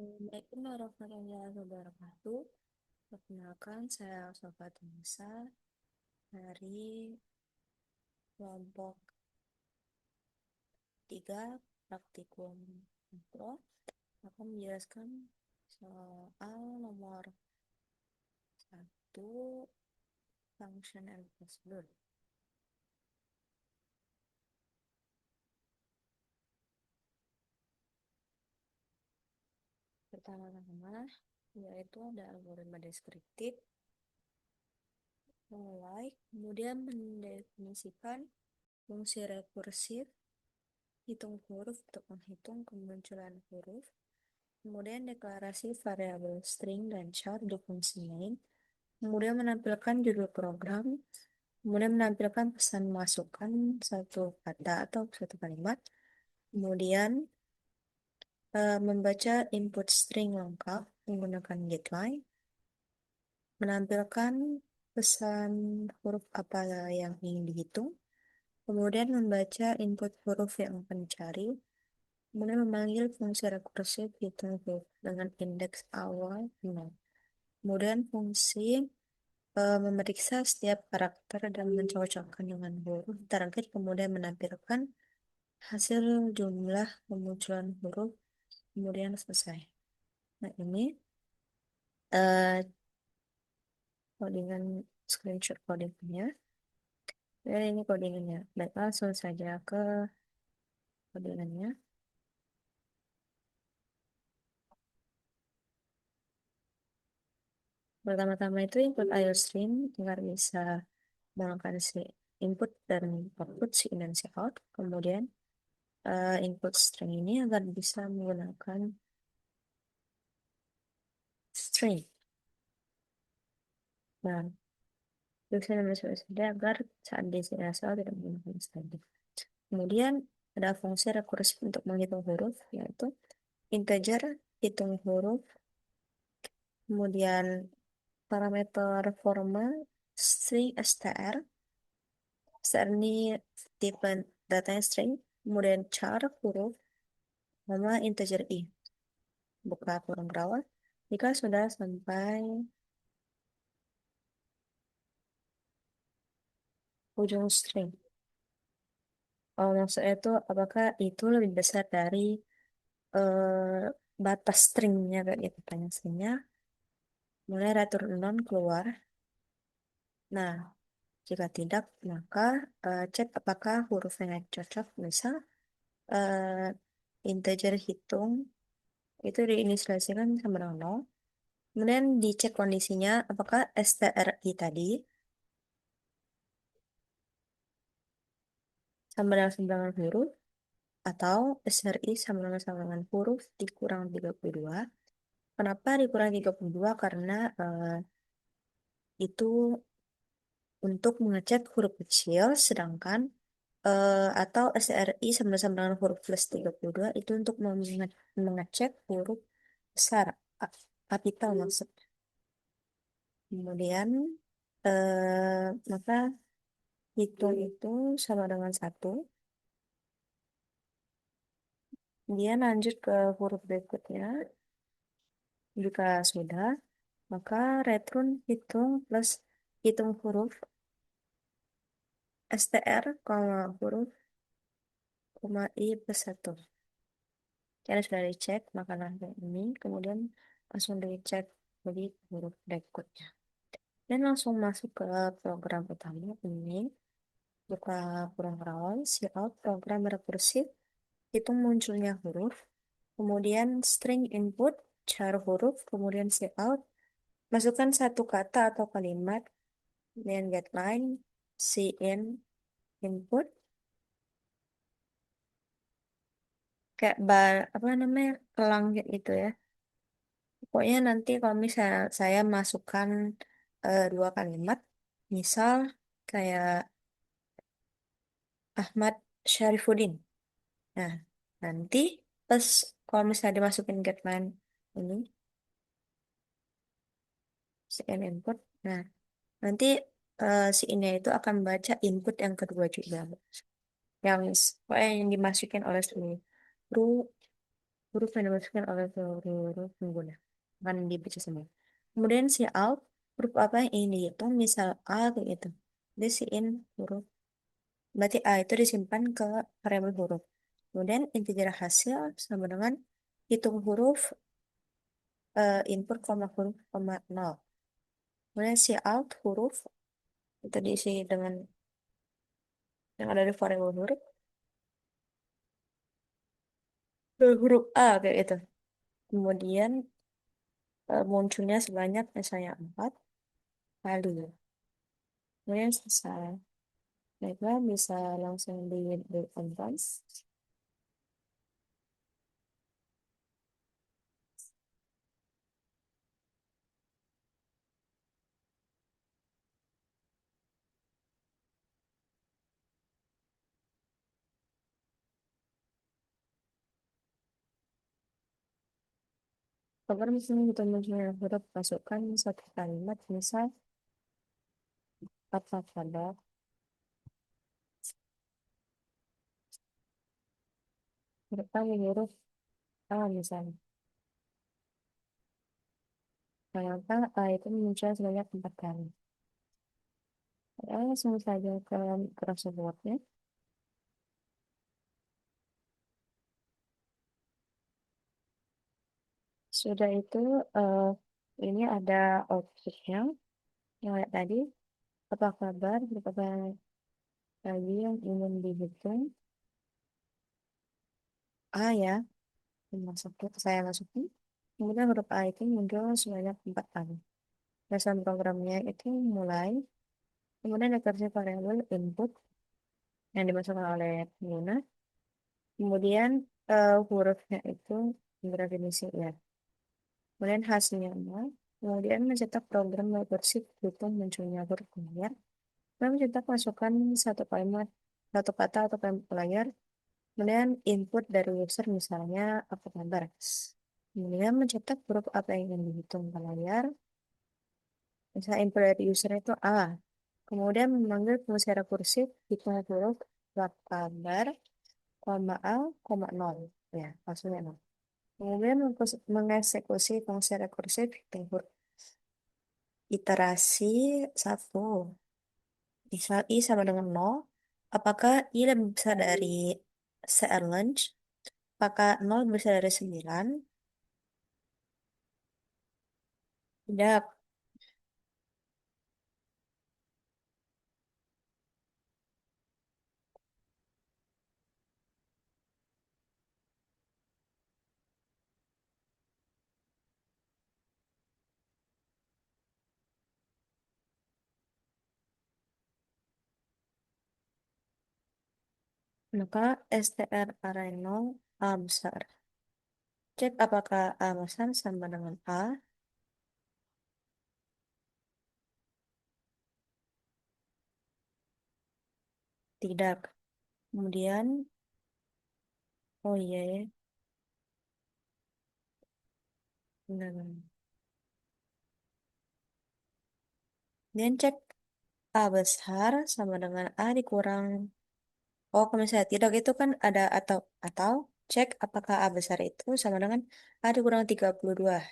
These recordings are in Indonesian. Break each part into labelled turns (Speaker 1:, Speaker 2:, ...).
Speaker 1: Assalamualaikum warahmatullahi wabarakatuh. Perkenalkan, saya Sobat Musa dari kelompok 3 praktikum makro. Akan menjelaskan soal nomor 1 function and procedure. Pertama-tama, yaitu ada algoritma deskriptif, mulai, kemudian mendefinisikan fungsi rekursif, hitung huruf untuk menghitung kemunculan huruf, kemudian deklarasi variabel string dan char di fungsi main, kemudian menampilkan judul program, kemudian menampilkan pesan masukan satu kata atau satu kalimat, kemudian membaca input string lengkap menggunakan getLine, menampilkan pesan huruf apa yang ingin dihitung, kemudian membaca input huruf yang akan dicari, kemudian memanggil fungsi rekursif hitung huruf dengan indeks awal 0. Kemudian fungsi memeriksa setiap karakter dan mencocokkan dengan huruf target, kemudian menampilkan hasil jumlah kemunculan huruf, kemudian selesai. Nah, ini eh, codingan screenshot codingnya. Dan ini codingannya. Baik, langsung saja ke codingannya. Pertama-tama itu input IOStream agar bisa menggunakan si input dan output, si in dan si out. Kemudian input string ini agar bisa menggunakan string. Nah, tulisan nama saja agar saat diisi asal tidak menggunakan string. Kemudian ada fungsi rekursif untuk menghitung huruf, yaitu integer hitung huruf, kemudian parameter forma string str. Str ini tipe datanya string, kemudian char huruf, nama integer i. Buka kurung berawal. Jika sudah sampai ujung string. Oh, maksudnya itu apakah itu lebih besar dari batas stringnya kayak gitu tanya stringnya. Mulai return non keluar. Nah, jika tidak, maka cek apakah hurufnya cocok. Misal integer hitung itu diinisialisasikan sama dengan 0. Kemudian dicek kondisinya apakah stri tadi sama dengan sembilan huruf atau SRI sama dengan huruf dikurang 32. Kenapa dikurang 32? Karena itu untuk mengecek huruf kecil, sedangkan atau SRI sama dengan huruf plus 32 itu untuk mengecek huruf besar, kapital maksud. Kemudian maka hitung itu sama dengan 1. Dia lanjut ke huruf berikutnya. Jika sudah, maka return hitung plus hitung huruf str, huruf, i plus 1. Karena sudah dicek, maka nanti ini kemudian langsung dicek bagi huruf berikutnya. Dan langsung masuk ke program utama ini. Buka kurung rawan, out program rekursif, hitung munculnya huruf, kemudian string input, char huruf, kemudian out, masukkan satu kata atau kalimat, kemudian getLine, cin input, kayak apa namanya, kelang gitu ya. Pokoknya nanti kalau misalnya saya masukkan dua kalimat, misal kayak Ahmad Syarifuddin. Nah, nanti pas kalau misalnya dimasukin getLine ini, cin input, nah nanti si ini itu akan baca input yang kedua juga, yang pokoknya yang dimasukin oleh seluruh huruf yang dimasukkan oleh seluruh huruf pengguna akan dibaca semua. Kemudian si out, huruf apa yang ingin dihitung, misal A kayak gitu. Jadi si in huruf, berarti A itu disimpan ke variabel huruf. Kemudian integer hasil sama dengan hitung huruf input koma huruf koma nol. Kemudian si out huruf itu diisi dengan yang ada di variabel huruf. Huruf A kayak gitu. Kemudian munculnya sebanyak misalnya 4 kali. Kemudian selesai. Baiklah, bisa langsung di advance. Agar misalnya kita munculnya huruf, masukkan satu kalimat, misal apa pada huruf A, huruf A misalnya. Ternyata A itu muncul sebanyak 4 kali. Ya, langsung saja ke crosswordnya. Sudah itu, eh, ini ada outputnya. Yang kayak tadi, apa kabar, berapa lagi yang ingin dihitung. A ya, saya masukin. Kemudian huruf A itu muncul sebanyak 4 kali. Dasar programnya itu mulai, kemudian recursive variable input yang dimasukkan oleh pengguna. Kemudian hurufnya itu berdefinisi ya. Kemudian hasilnya nol. Kemudian mencetak program recursive hitung munculnya huruf layar. Dan mencetak masukan satu kalimat, satu kata atau kalimat layar. Kemudian input dari user misalnya apa kabar. Kemudian mencetak huruf apa yang ingin dihitung ke layar. Misalnya input dari user itu A. Kemudian memanggil fungsi rekursif hitung huruf apa kabar, koma A, koma nol. Ya, maksudnya nol. Kemudian mengeksekusi fungsi rekursif hitung huruf iterasi satu. Misal I sama dengan nol. Apakah I lebih besar dari lunch? Apakah nol lebih besar dari 9? Tidak. Maka str array 0 A besar. Cek apakah A besar sama dengan A. Tidak. Kemudian, oh iya ya. Benar, benar. Kemudian cek A besar sama dengan A dikurang. Oh, kalau misalnya tidak itu kan ada atau cek apakah A besar itu sama dengan A dikurang 32.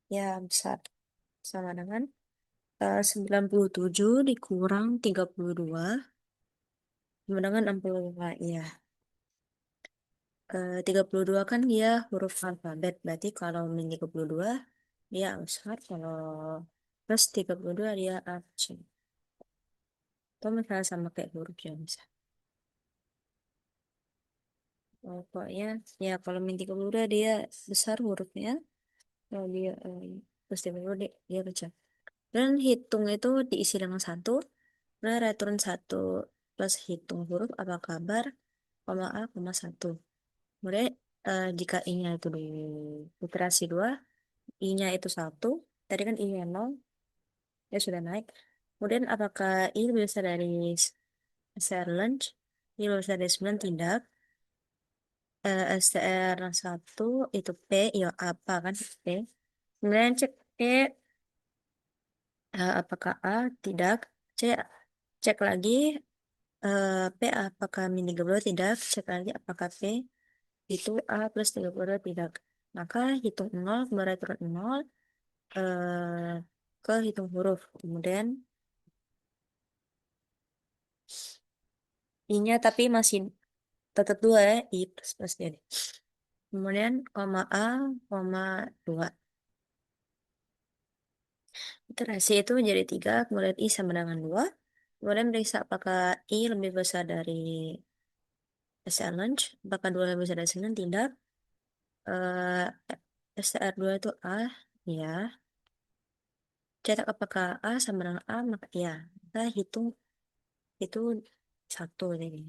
Speaker 1: Ya, besar. Sama dengan 97 dikurang 32 sama dengan 65. Iya. 32 kan dia huruf alfabet. Berarti kalau min 32 dia A besar. Kalau plus 32 dia A kecil. Atau misalnya sama kayak huruf ya bisa. Pokoknya ya kalau min 32 dia besar hurufnya. Kalau dia plus 32 dia kecil. Dan hitung itu diisi dengan satu. Nah, return satu plus hitung huruf apa kabar, koma A, koma satu. Kemudian jika I-nya itu di iterasi 2, I-nya itu satu, tadi kan I-nya 0, ya sudah naik. Kemudian apakah I lebih besar dari STR lunch? I lebih besar dari 9? Tidak. STR 1 itu P, ya apa kan P. Kemudian cek P, apakah A? Tidak. C, cek lagi P apakah min 32? Tidak. Cek lagi apakah P. itu A plus 32 tidak. Maka hitung 0, kemudian turun 0, eh, ke hitung huruf. Kemudian I-nya tapi masih tetap 2 ya, I plus plus jadi. Kemudian koma A, koma 2. Iterasi itu menjadi 3, kemudian I sama dengan 2. Kemudian periksa apakah I lebih besar dari SLNG, apakah 2 lebih besar dari 9, tidak. STR2 itu A, ya. Cetak apakah A sama dengan A, maka ya. Kita hitung itu 1 jadi.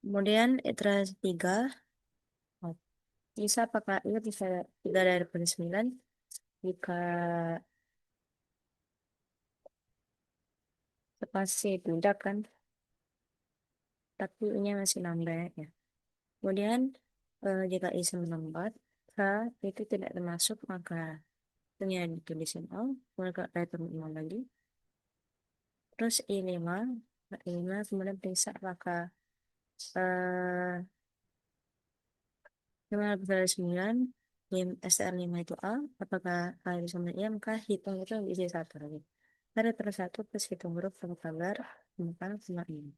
Speaker 1: Kemudian iterasi 3, oh, bisa apakah ini bisa 3 dari 9 jika spasi tidak kan, tapi ini masih nambah ya. Kemudian jika I sama 4, K itu tidak termasuk, maka itunya ditulisin 0, maka return 0 lagi. Terus I5, I5 kemudian periksa apakah eh 5 lebih dari 9, STR5 itu A, apakah A itu sama dengan I, maka hitung itu bisa 1 lagi. Ada terus 1 plus hitung huruf sama kabar, maka sama ini.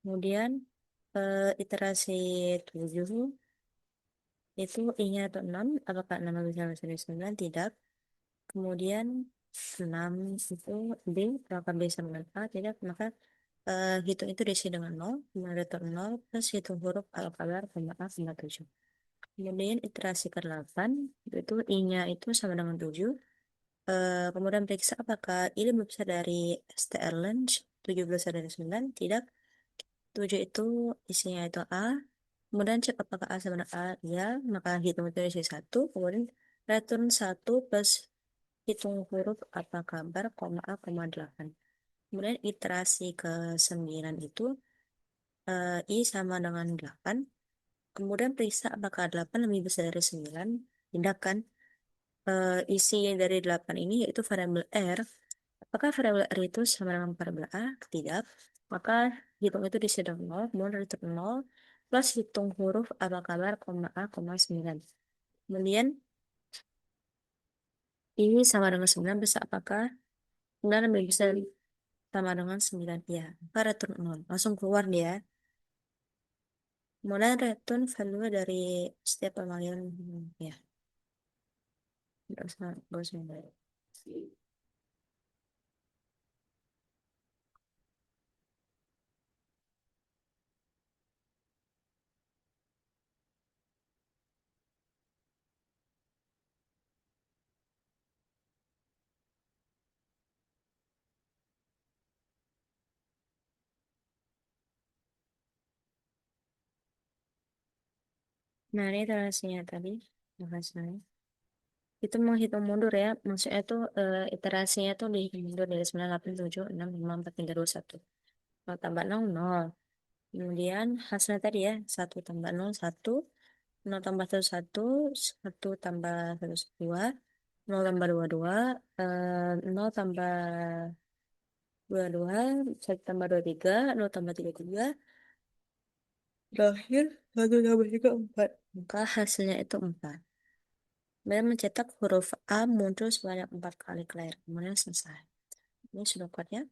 Speaker 1: Kemudian iterasi 7, itu I-nya atau 6, apakah 6 lebih dari 9, tidak. Kemudian 6 itu B, apakah B sama dengan A, tidak. Maka hitung itu diisi dengan 0, kemudian return 0 plus hitung huruf al-kabar, A, 7. Kemudian iterasi ke-8, itu I-nya itu sama dengan 7. Kemudian periksa apakah I lebih besar dari STR Lunch, 7 lebih besar dari 9, tidak. 7 itu isinya itu A. Kemudian cek apakah A sama dengan A, ya. Maka hitung itu isi 1. Kemudian return 1 plus hitung huruf apa kabar, koma A, koma 8. Kemudian iterasi ke-9 itu I sama dengan 8. Kemudian periksa apakah 8 lebih besar dari 9. Tidak kan? Isi dari 8 ini yaitu variabel R. Apakah variabel R itu sama dengan variabel A? Tidak. Maka hitung itu diisi dengan 0, kemudian return 0, plus hitung huruf apa kabar, koma A, koma 9. Kemudian ini sama dengan 9, bisa apakah 9 lebih besar sama dengan 9? Ya, maka return 0. Langsung keluar dia. Kemudian return value dari setiap pemanggilan. Ya, nggak usah. Nah, ini iterasinya tadi. Bahasanya. Itu menghitung mundur ya. Maksudnya tuh iterasinya tuh dihitung mundur dari 9, 8, 7, 6, 5, 4, 3, 2, 1. Kalau tambah 0, 0. Kemudian hasilnya tadi ya. 1 tambah 0, 1. 0 tambah 1, 1. 1 tambah 1, 2. 0 tambah 2, 2. 0 tambah 2, 2. 1 tambah 2, 3. 0 tambah 3, 3. Terakhir 1 tambah 3, 4. Maka hasilnya itu 4. Dan mencetak huruf A muncul sebanyak 4 kali ke layar. Kemudian selesai. Ini sudah kuat ya.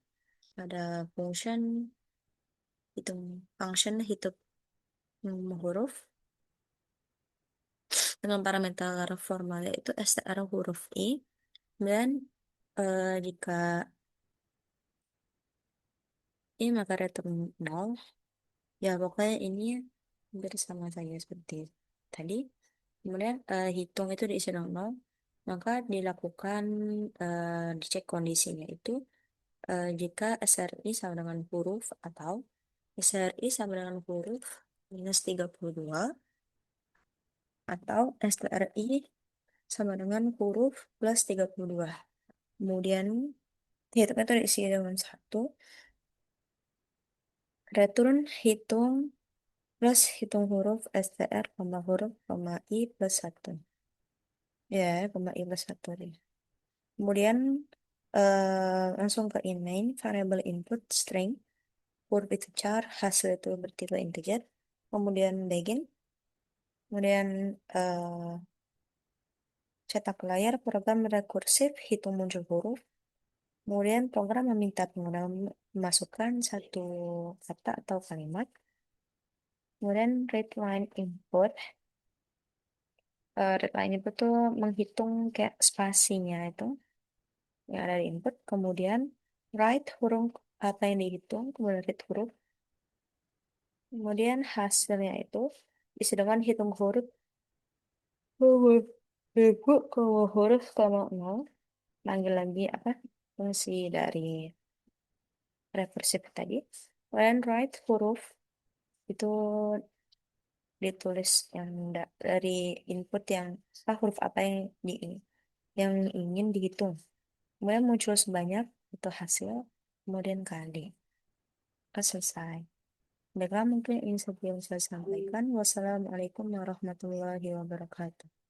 Speaker 1: Ada function hitung huruf dengan parameter formal yaitu str huruf I. Dan jika I maka return 0. Ya pokoknya ini hampir sama saja seperti tadi. Kemudian hitung itu diisi dengan 0. Maka dilakukan dicek kondisinya itu jika SRI sama dengan huruf atau SRI sama dengan huruf minus 32 atau STRI sama dengan huruf plus 32. Kemudian Hitungnya itu diisi dalam satu. Return hitung plus hitung huruf str, koma huruf, koma i plus satu. Ya, koma i plus satu deh. Kemudian langsung ke inmain, variable input string, huruf itu char, hasil itu bertipe integer. Kemudian begin, kemudian cetak layar, program rekursif, hitung muncul huruf. Kemudian program meminta pengguna memasukkan satu kata atau kalimat. Kemudian read line input. Read line input tuh menghitung kayak spasinya itu yang ada di input. Kemudian write huruf apa yang dihitung, kemudian read huruf. Kemudian hasilnya itu isi dengan hitung huruf. Huruf ibu kalau huruf kalau nol. Panggil lagi apa fungsi dari recursive tadi. Kemudian write huruf itu ditulis yang dari input yang huruf apa yang yang ingin dihitung. Kemudian muncul sebanyak itu hasil, kemudian kali. Selesai. Baiklah, mungkin ini saja yang saya sampaikan. Wassalamualaikum warahmatullahi wabarakatuh.